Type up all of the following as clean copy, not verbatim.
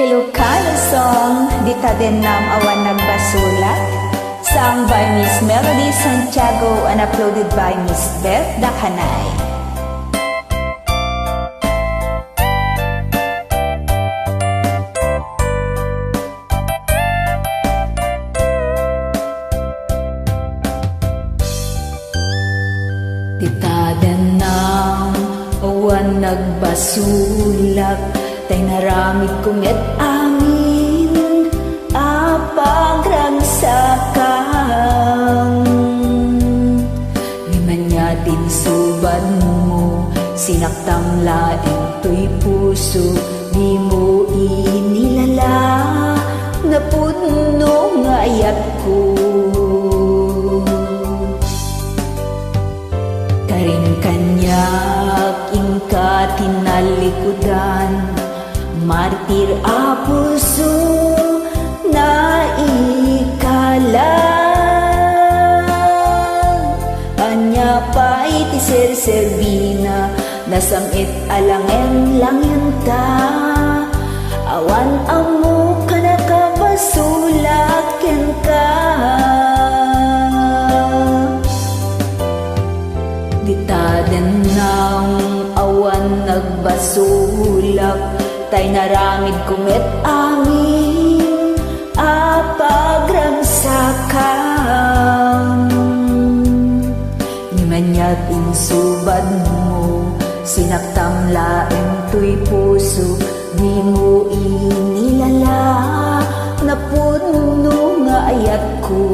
Ilocano song, Dita din nam awan nagbasulat. Sung by Miss Melody Santiago and uploaded by Miss Beth Dakanay. Dita din nam awan nagbasulat. Tay naramid kumit amin apagragsakang di man niya din suban mo sinaktang laing to'y puso di mo inilala na puno nga ayat ko karing kanyak ingka tinalikudan martir a puso na ikala anya pa iti serserbina nasamit alangen langin ta awan amo ka nakabasulat ken ka dita den nang awan nagbasulat tay naramid kumit amin apagragsakang ni manyat insubad mo sinaktam laeng to'y puso di mo inilala na puno nga ayat ko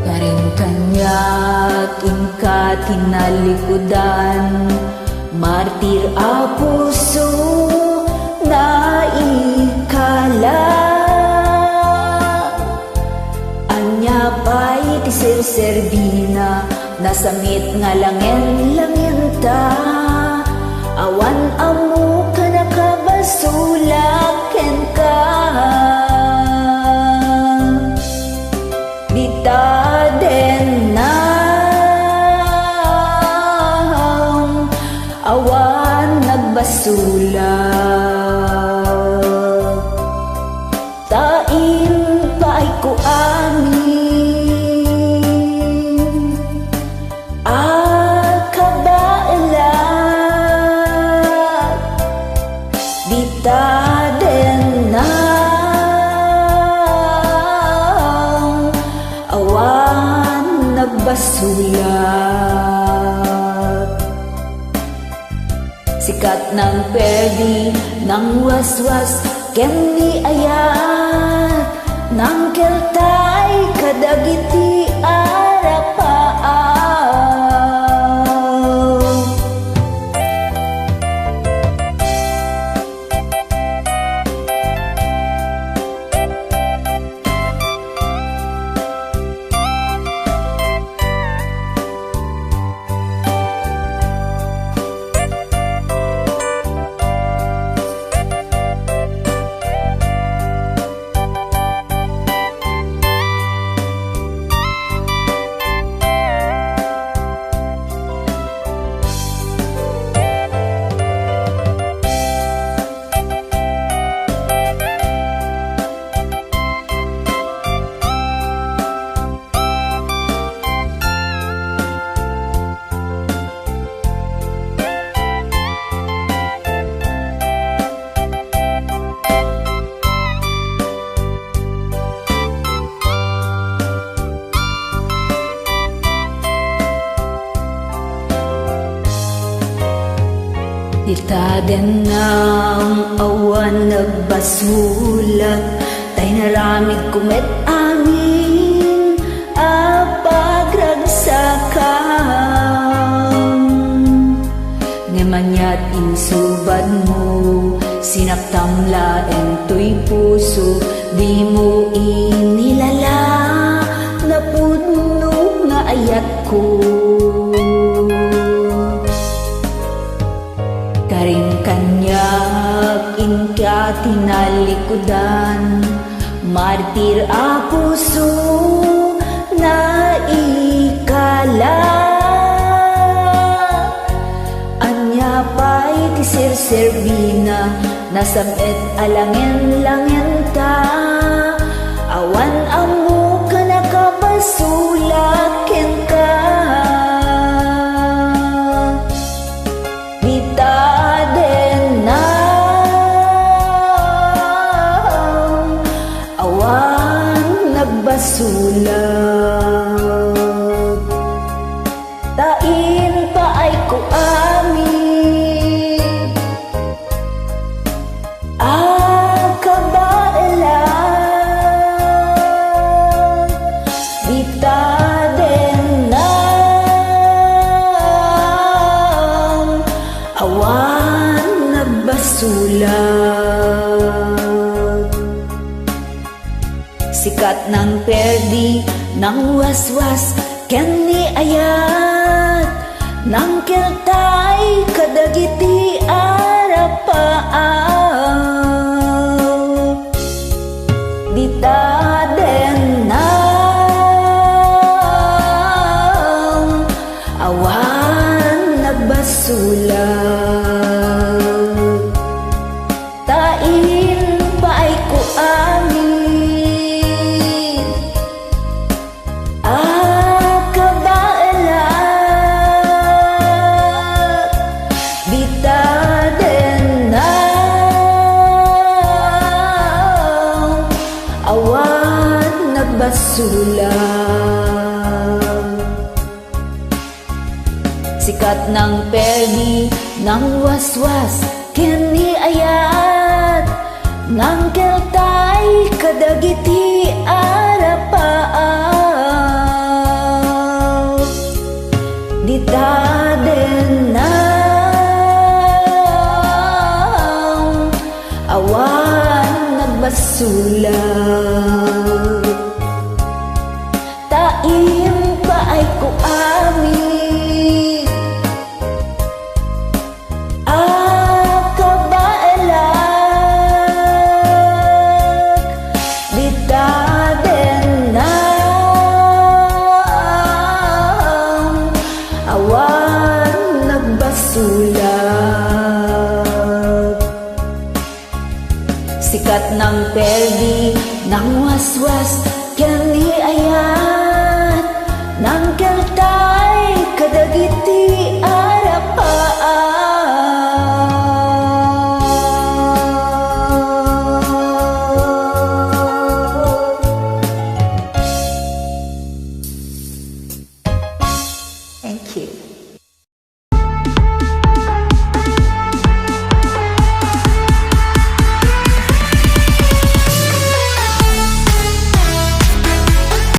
karing kanyak ingka tinalikudan martir a puso na ikala anya pa iti serserbina nasamit nga langin ta awan amo ka nakabasulat ken ka dita den na awan nagbasulat tain paay ko amin akabailat dita den na awan nagbasulat sikat ng perdi, ng waswas, ken di ayat, ng keltay kadagiti arapaaw. Dita den nang awan nagbasulat tay naramid kumit amin apagragsakang ngamanyat insubad mo sinaktam laeng to'y puso di mo inilala na puno nga ayat ko karing kanyak ingka tinalikudan martir a puso na ikala anya pa iti Serbina, nasamit alangin-langin ka. Awan amo ka nakapasulakin ka. Dita din na awan nagbasulat. Tain pa ay ko amin kabalan. Dita din na awan nagbasulat. Sikat ng perdi ng waswas ken ni ayat nang kiltay kadagiti arapaaw. Dita din na awan nagbasulat. Tain pa ay ko amin awan nagbasulat. Sikat ng perdi ng waswas kini ayat nang keltay kadagiti arapaaw. Dita din na awan nagbasulat. Tain pa ay ko amin kabalan. Dita din na awan nagbasulat. Sikat ng perdi ng waswas kani ayat